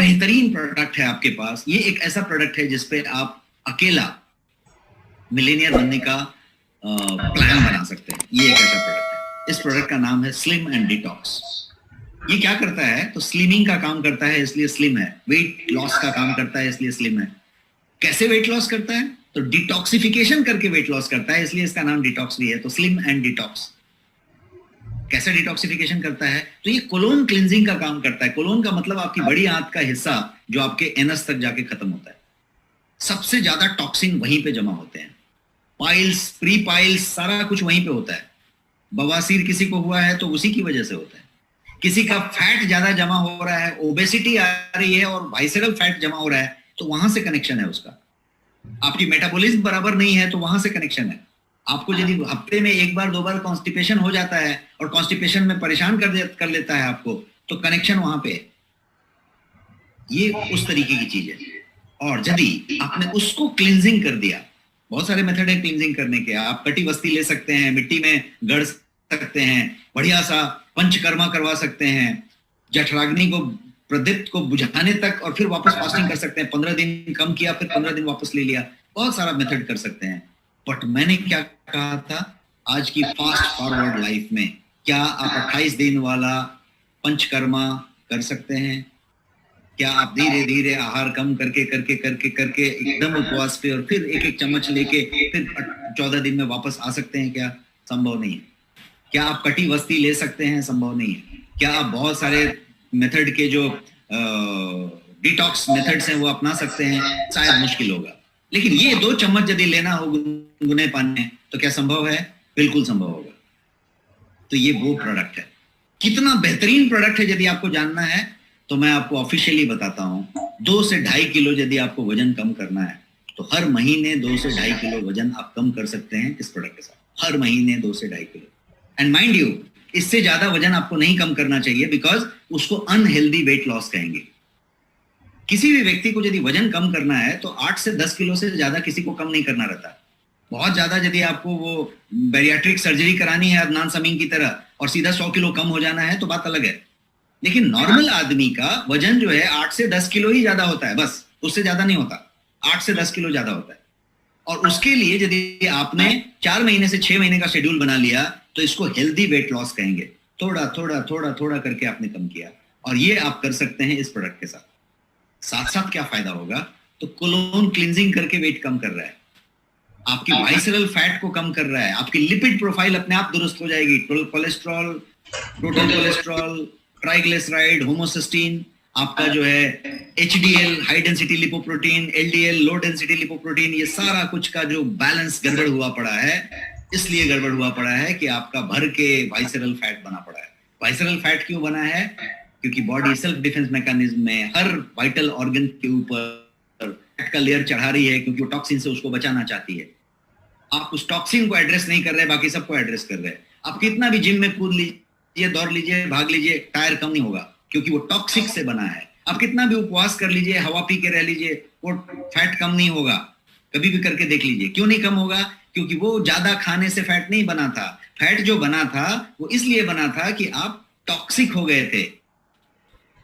बेहतरीन प्रोडक्ट है आपके पास। ये एक ऐसा प्रोडक्ट है जिसपे आप अकेला मिलेनियर बनने का प्लान बना सकते हैं। ये एक ऐसा प्रोडक्ट है। इस प्रोडक्ट का नाम है स्लिम एंड डिटॉक्स। ये क्या करता है? तो स्लिमिंग का काम करता है, इसलिए स्लिम है। वेट लॉस का काम करता है, इसलिए स्लिम है। कैसे वेट लॉस करता है? तो डिटॉक्सिफिकेशन करके वेट लॉस करता है, इसलिए इसका नाम डिटॉक्स भी है। तो स्लिम एंड डिटॉक्स। कैसे डिटॉक्सिफिकेशन करता है? तो ये कोलोन क्लिंजिंग का काम करता है। कोलोन का मतलब आपकी बड़ी आंत का हिस्सा जो आपके एनस तक जाके खत्म होता है। सबसे ज्यादा टॉक्सिन वहीं पे जमा होते हैं। पाइल्स, प्री पाइल्स, सारा कुछ वहीं पे होता है। बवासीर किसी को हुआ है तो उसी की वजह से होता है। किसी का फैट ज्यादा जमा हो रहा है, ओबेसिटी आ रही है और वाइसरल फैट जमा हो रहा है, तो वहां से कनेक्शन है उसका। आपकी मेटाबॉलिज्म बराबर नहीं है तो वहां से कनेक्शन है। आपको यदि हफ्ते में एक बार दो बार कॉन्स्टिपेशन हो जाता है और कॉन्स्टिपेशन में परेशान कर लेता है आपको, तो कनेक्शन वहां पे है। ये उस तरीके की चीज है। और यदि आपने उसको क्लींजिंग कर दिया, बहुत सारे मेथड है क्लींजिंग करने के। आप कटी वस्ती ले सकते हैं, मिट्टी में गड़ सकते हैं, बढ़िया सा पंचकर्मा करवा सकते हैं, जठराग्नि को, प्रदीप्त को बुझाने तक, और फिर वापस फास्टिंग कर सकते हैं। 15 दिन कम किया, फिर 15 दिन वापस ले लिया। बहुत सारा मेथड कर सकते हैं। बट मैंने क्या कहा था, आज की फास्ट फॉरवर्ड लाइफ में क्या आप 28 दिन वाला पंचकर्मा कर सकते हैं? क्या आप धीरे धीरे आहार कम करके करके करके करके एकदम उपवास पे और फिर एक एक चम्मच लेके फिर 14 दिन में वापस आ सकते हैं? क्या संभव नहीं है। क्या आप कटी वस्ती ले सकते हैं? संभव नहीं है। क्या आप बहुत सारे मेथड के जो डिटॉक्स मेथड्स हैं वो अपना सकते हैं? शायद मुश्किल होगा। लेकिन ये 2 चम्मच यदि लेना हो गुनगुने पानी में, तो क्या संभव है? बिल्कुल संभव होगा। तो ये वो प्रोडक्ट है। कितना बेहतरीन प्रोडक्ट है यदि आपको जानना है तो मैं आपको ऑफिशियली बताता हूं। 2 से 2.5 किलो यदि आपको वजन कम करना है तो हर महीने 2 से 2.5 किलो वजन आप कम कर सकते हैं इस प्रोडक्ट के साथ। हर महीने 2 से 2.5 किलो। एंड माइंड यू, इससे ज्यादा वजन आपको नहीं कम करना चाहिए, बिकॉज उसको अनहेल्दी वेट लॉस कहेंगे। किसी भी व्यक्ति को यदि वजन कम करना है तो 8 से 10 किलो से ज्यादा किसी को कम नहीं करना रहता। बहुत ज्यादा यदि आपको वो बैरियाट्रिक सर्जरी करानी है अदनान समीम की तरह और सीधा 100 किलो कम हो जाना है तो बात अलग है। लेकिन नॉर्मल आदमी का वजन जो है 8 से 10 किलो ही ज्यादा होता है, बस, उससे ज्यादा नहीं होता। 8 से 10 किलो ज्यादा होता है। और उसके लिए यदि आपने 4 महीने से 6 महीने का शेड्यूल बना लिया तो इसको हेल्दी वेट लॉस कहेंगे। थोड़ा थोड़ा थोड़ा थोड़ा करके आपने कम किया, और ये आप कर सकते हैं इस प्रोडक्ट के साथ। साथ साथ क्या फायदा होगा? तो कोलोन क्लींजिंग करके वेट कम कर रहा है, आपकी वाइसरल फैट को कम कर रहा है, आपकी लिपिड प्रोफाइल अपने आप दुरुस्त हो जाएगी। Cholesterol, total cholesterol, triglyceride, homocysteine, आपका जो है HDL, high density lipoprotein, LDL, low density lipoprotein, ये सारा कुछ का जो बैलेंस गड़बड़ हुआ पड़ा है। इसलिए गड़बड़ हुआ पड़ा है कि आपका भर के वाइसरल फैट बना पड़ा है। वाइसरल फैट क्यों बना है? क्योंकि बॉडी सेल्फ डिफेंस मैकेनिज्म में हर वाइटल ऑर्गन के ऊपर फैट का लेयर चढ़ा रही है, क्योंकि वो टॉक्सिन से उसको बचाना चाहती है। आप उस टॉक्सिन को एड्रेस नहीं कर रहे, बाकी सबको एड्रेस कर रहे हैं। आप कितना भी जिम में कूद लीजिए, दौड़ लीजिए, भाग लीजिए, टायर कम नहीं होगा, क्योंकि वो टॉक्सिक से बना है। आप कितना भी उपवास कर लीजिए, हवा पी के रह लीजिए, वो फैट कम नहीं होगा। कभी भी करके देख लीजिए। क्यों नहीं कम होगा? क्योंकि वो ज्यादा खाने से फैट नहीं बना था। फैट जो बना था वो इसलिए बना था कि आप टॉक्सिक हो गए थे।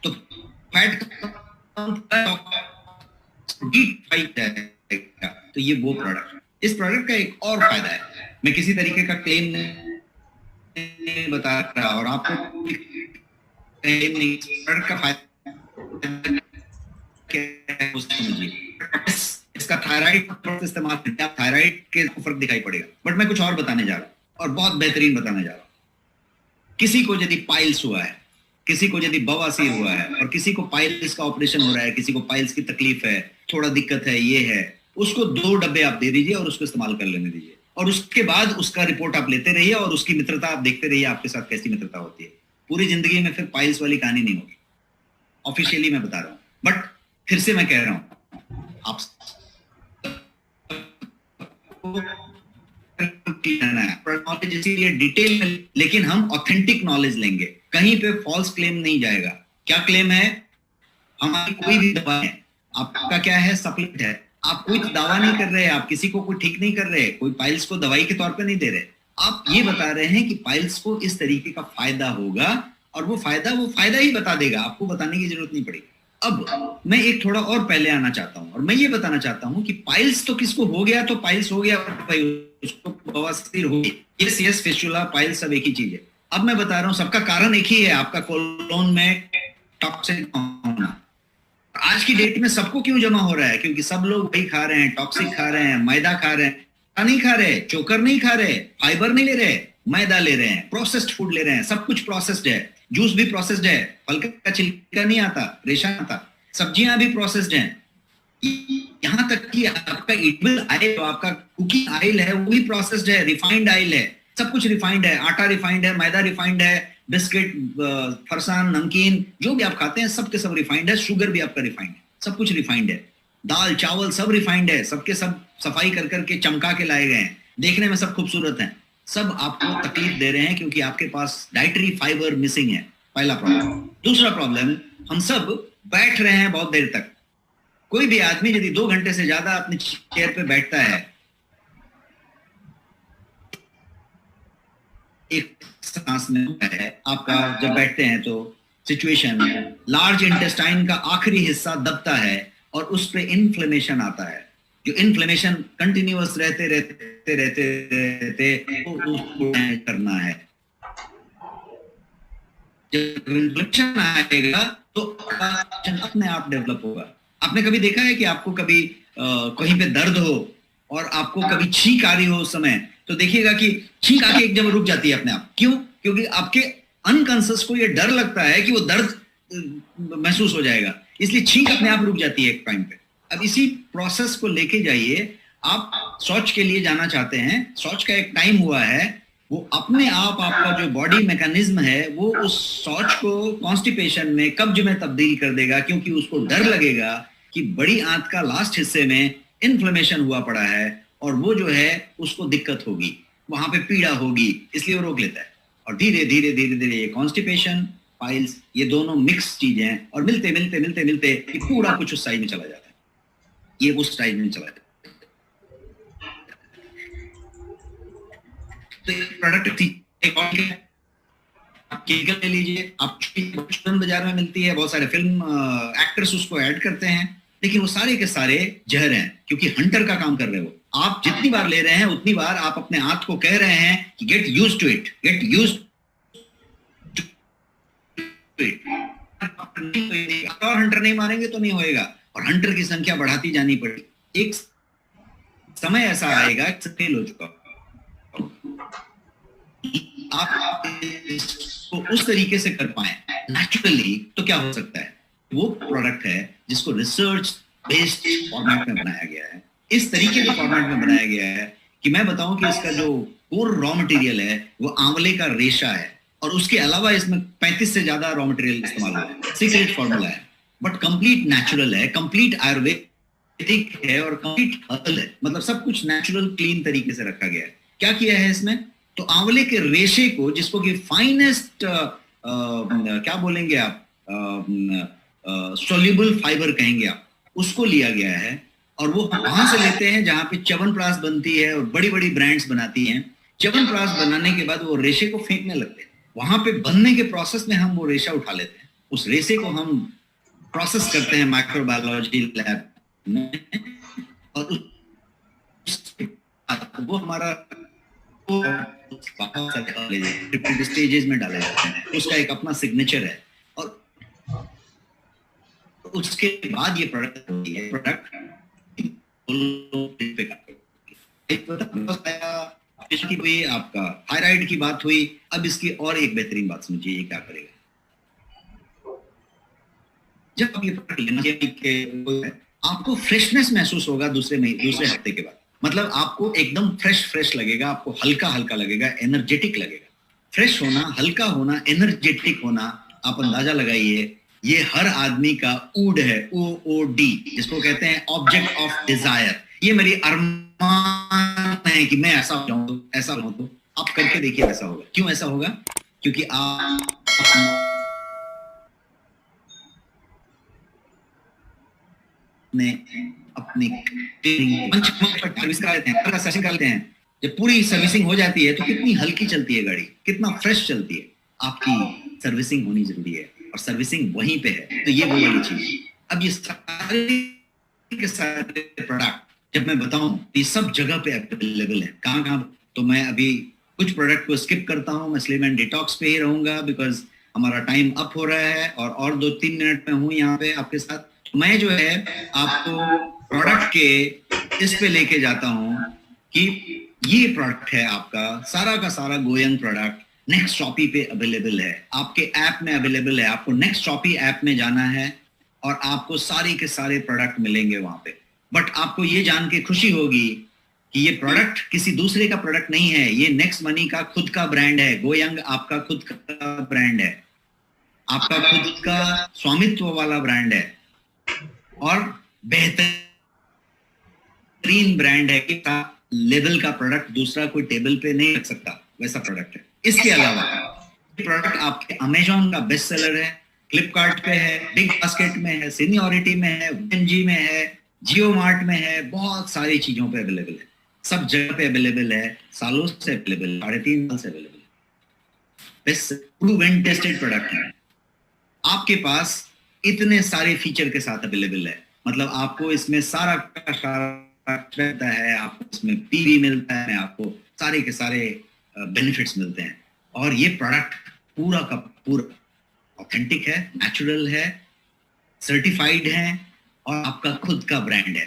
तो फैट तो ये वो प्रोडक्ट। इस प्रोडक्ट का एक और फायदा है, मैं किसी तरीके का क्लेम नहीं बता रहा और आपको क्लेम नहीं, प्रोडक्ट का फायदा समझिए। इसका थायराइड इस्तेमाल करके आप थायराइड के फर्क दिखाई पड़ेगा। बट मैं कुछ और बताने जा रहा हूं और बहुत बेहतरीन बताने जा रहा हूं। किसी को यदि पाइल्स हुआ है, किसी को यदि बवासीर हुआ है, और किसी को पाइल्स का ऑपरेशन हो रहा है, किसी को पाइल्स की तकलीफ है, थोड़ा दिक्कत है, ये है, उसको 2 डब्बे आप दे दीजिए और उसको इस्तेमाल कर लेने दीजिए। और उसके बाद उसका रिपोर्ट आप लेते रहिए और उसकी मित्रता आप देखते रहिए, आपके साथ कैसी मित्रता होती है। पूरी जिंदगी में फिर पाइल्स वाली कहानी नहीं होगी। ऑफिशियली मैं बता रहा हूं। बट फिर से मैं कह रहा हूं, आप नॉलेज इसीलिए डिटेल में, लेकिन हम ऑथेंटिक नॉलेज लेंगे। कहीं पे फॉल्स क्लेम नहीं जाएगा। क्या क्लेम है? हमारी कोई भी दवा है, आपका क्या है, सप्लीमेंट है, आप कोई दावा नहीं कर रहे, आप किसी को कोई ठीक नहीं कर रहे, कोई पाइल्स को दवाई के तौर पे नहीं दे रहे। आप ये बता रहे हैं कि पाइल्स को इस तरीके का फायदा होगा, और वो फायदा ही बता देगा, आपको बताने की जरूरत नहीं पड़ेगी। अब मैं एक थोड़ा और पहले आना चाहता हूं और मैं ये बताना चाहता हूं कि पाइल्स तो किसको हो गया तो पाइल्स हो गया भाई, उसको बवासीर हो गई, यस यस, फिस्टुला पाइल्स सब एक ही चीज है। अब मैं बता रहा हूं सबका कारण एक ही है, आपका कोलोन में टॉक्सिक होना। आज की डेट में सबको क्यों जमा हो रहा है? क्योंकि सब लोग वही खा रहे हैं, टॉक्सिक खा रहे हैं, मैदा खा रहे हैं, नहीं खा रहे, चोकर नहीं खा रहे, फाइबर नहीं ले रहे, मैदा ले रहे हैं, प्रोसेस्ड फूड ले रहे हैं, सब कुछ प्रोसेस्ड है, जूस भी प्रोसेस्ड है, फल का छिलका नहीं आता, रेशा आता, सब्जियां भी प्रोसेस्ड हैं, यहां तक कि आपका एडिबल ऑयल, आपका कुकिंग ऑयल है वो भी प्रोसेस्ड है, रिफाइंड ऑयल है, सब कुछ रिफाइंड है, आटा रिफाइंड है, मैदा रिफाइंड है, बिस्किट, फरसान, नमकीन जो भी आप खाते हैं सब के सब रिफाइंड है, शुगर भी आपका रिफाइंड है, सब कुछ रिफाइंड है, दाल चावल सब रिफाइंड है, सबके सब सफाई कर करके चमका के लाए गए हैं, देखने में सब खूबसूरत हैं, सब आपको तकलीफ दे रहे हैं क्योंकि आपके पास डाइटरी फाइबर मिसिंग है, पहला प्रॉब्लम। दूसरा प्रॉब्लम, हम सब बैठ रहे हैं बहुत देर तक। कोई भी आदमी यदि 2 घंटे से ज्यादा अपनी चेयर पे बैठता है, एक सांस में है आपका, जब बैठते हैं तो सिचुएशन, लार्ज इंटेस्टाइन का आखिरी हिस्सा दबता है और उस पे इन्फ्लेमेशन आता है, जो इन्फ्लेमेशन कंटिन्यूअस रहते रहते रहते रहते तो उसको करना है। जब इन्फ्लेमेशन आएगा तो अपने आप डेवलप होगा। आपने कभी देखा है कि आपको कभी कहीं पे दर्द हो और आपको कभी छींक आ रही हो उस समय, तो देखिएगा कि छींक आके एक जगह रुक जाती है अपने आप। क्यों? क्योंकि आपके अनकॉन्शियस को ये डर लगता है कि वो दर्द महसूस हो जाएगा, इसलिए छींक अपने आप रुक जाती है एक टाइम पे। अब इसी प्रोसेस को लेके जाइए, आप शौच के लिए जाना चाहते हैं, शौच का एक टाइम हुआ है, वो अपने आप आपका जो बॉडी मैकेनिज्म है वो उस शौच को कॉन्स्टिपेशन में, कब्ज में तब्दील कर देगा, क्योंकि उसको डर लगेगा कि बड़ी आंत का लास्ट हिस्से में इन्फ्लेमेशन हुआ पड़ा है और वो जो है उसको दिक्कत होगी, वहां पे पीड़ा होगी, इसलिए वो रोक लेता है। और धीरे धीरे धीरे धीरे ये कॉन्स्टिपेशन, पाइल्स, ये दोनों मिक्स चीजें हैं और मिलते मिलते मिलते मिलते ये पूरा कुछ उस साइड में चला जाता है, ये उस साइड में चला जाता है। तो प्रोडक्ट एक और आप केमिकल ले लीजिए, आप फिल्म बाजार में मिलती है, बहुत सारे फिल्म एक्टर्स उसको ऐड करते हैं, लेकिन वो सारे के सारे जहर हैं, क्योंकि हंटर का काम कर रहे हो आप। जितनी बार ले रहे हैं उतनी बार आप अपने हाथ को कह रहे हैं कि get used to it, get used to it. और हंटर नहीं मारेंगे तो नहीं होएगा, और हंटर की संख्या बढ़ाती जानी पड़ेगी। एक समय ऐसा आएगा, फेल हो चुका, आप इसको उस तरीके से कर पाए नेचुरली, तो क्या हो सकता है? वो प्रोडक्ट है जिसको रिसर्च बेस्ड फॉर्मेट में बनाया गया है, इस तरीके के फॉर्मेट में बनाया गया है कि मैं बताऊं कि इसका जो कोर रॉ मटेरियल है वो आंवले का रेशा है, और उसके अलावा इसमें 35 से ज्यादा रॉ मटेरियल इस्तेमाल हुआ है। सीक्रेट फॉर्मूला है, बट कंप्लीट नेचुरल है, कंप्लीट आयुर्वेदिक है और कंप्लीट हर्बल है, मतलब सब कुछ नेचुरल क्लीन तरीके से रखा गया है। क्या किया है इसमें? तो आंवले के रेशे को, जिसको कि फाइनेस्ट क्या बोलेंगे आप, सोल्यूबल फाइबर कहेंगे आप, उसको लिया गया है, और वो वहां से लेते हैं जहां पे च्यवनप्राश बनती है और बड़ी बड़ी ब्रांड्स बनाती हैं। च्यवनप्राश बनाने के बाद वो रेशे को फेंकने लगते हैं, वहां पे बनने के प्रोसेस में हम वो रेशा उठा लेते हैं, उस रेशे को हम प्रोसेस करते हैं माइक्रोबायोलॉजी लैब में, और वो हमारा स्टेजेस में डाले जाते हैं, उसका एक अपना सिग्नेचर है, और उसके बाद ये प्रोडक्ट होती है। प्रोडक्ट की हुई, आपका थायराइड की बात हुई, अब इसकी और एक बेहतरीन बात समझिए, ये क्या करेगा। जब आप ये प्रोडक्ट लेना, आपको फ्रेशनेस महसूस होगा दूसरे हफ्ते के बाद, मतलब आपको एकदम फ्रेश लगेगा, आपको हल्का हल्का लगेगा, एनर्जेटिक लगेगा। फ्रेश होना, हल्का होना, एनर्जेटिक होना, आप अंदाजा लगाइए, ये हर आदमी का ऊड है, OOD, जिसको कहते हैं ऑब्जेक्ट ऑफ डिजायर। ये मेरी अरमान है कि मैं ऐसा हो जाऊं, ऐसा हो, तो आप करके देखिए ऐसा होगा। क्यों ऐसा होगा? क्योंकि आप अपनी सर्विस करा लेते हैं, सेशन कर लेते हैं, जब पूरी सर्विसिंग हो जाती है तो कितनी हल्की चलती है गाड़ी, कितना फ्रेश चलती है। आपकी सर्विसिंग होनी जरूरी है, और सर्विसिंग वहीं पे है। तो ये वो वाली चीज अब ये सारे के सारे प्रोडक्ट जब मैं बताऊं, ये सब जगह पे अवेलेबल है। कहाँ कहाँ, तो मैं अभी कुछ प्रोडक्ट को स्किप करता हूँ, मैं स्लिम एंड डिटॉक्स पे ही रहूंगा बिकॉज हमारा टाइम अप हो रहा है और 2-3 मिनट में हूँ यहाँ पे आपके साथ। मैं जो है आपको प्रोडक्ट के इस पे लेके जाता हूँ कि ये प्रोडक्ट है आपका सारा का सारा गोयंग प्रोडक्ट नेक्स्ट शॉपी पे अवेलेबल है, आपके ऐप में अवेलेबल है। आपको नेक्स्ट शॉपी ऐप में जाना है और आपको सारे के सारे प्रोडक्ट मिलेंगे वहां पे। बट आपको ये जान के खुशी होगी कि ये प्रोडक्ट किसी दूसरे का प्रोडक्ट नहीं है, ये नेक्स्ट मनी का खुद का ब्रांड है। गोयंग आपका खुद का ब्रांड है, आपका खुद का स्वामित्व वाला ब्रांड है और बेहतरीन ब्रांड है कि लेवल का प्रोडक्ट दूसरा कोई टेबल पे नहीं रख सकता, वैसा प्रोडक्ट है। इसके अलावा प्रोडक्ट आपके अमेजॉन का बेस्ट सेलर है, फ्लिपकार्ट पे है, बिग बास्केट में है, सीनियोरिटी में है, एनजी में है, जियो मार्ट में है, बहुत सारी चीजों पे अवेलेबल है, सब जगह पे अवेलेबल है, सालों से अवेलेबल है, 3.5 साल से अवेलेबल है। बेस्ट प्रूवन टेस्टेड प्रोडक्ट है। आपके पास इतने सारे फीचर के साथ अवेलेबल है, मतलब आपको इसमें सारा का सारा रहता है, आपको इसमें पीवी मिलता है, आपको सारे के सारे बेनिफिट्स मिलते हैं। और ये प्रोडक्ट पूरा का पूरा ऑथेंटिक है, नेचुरल है, सर्टिफाइड है और आपका खुद का ब्रांड है।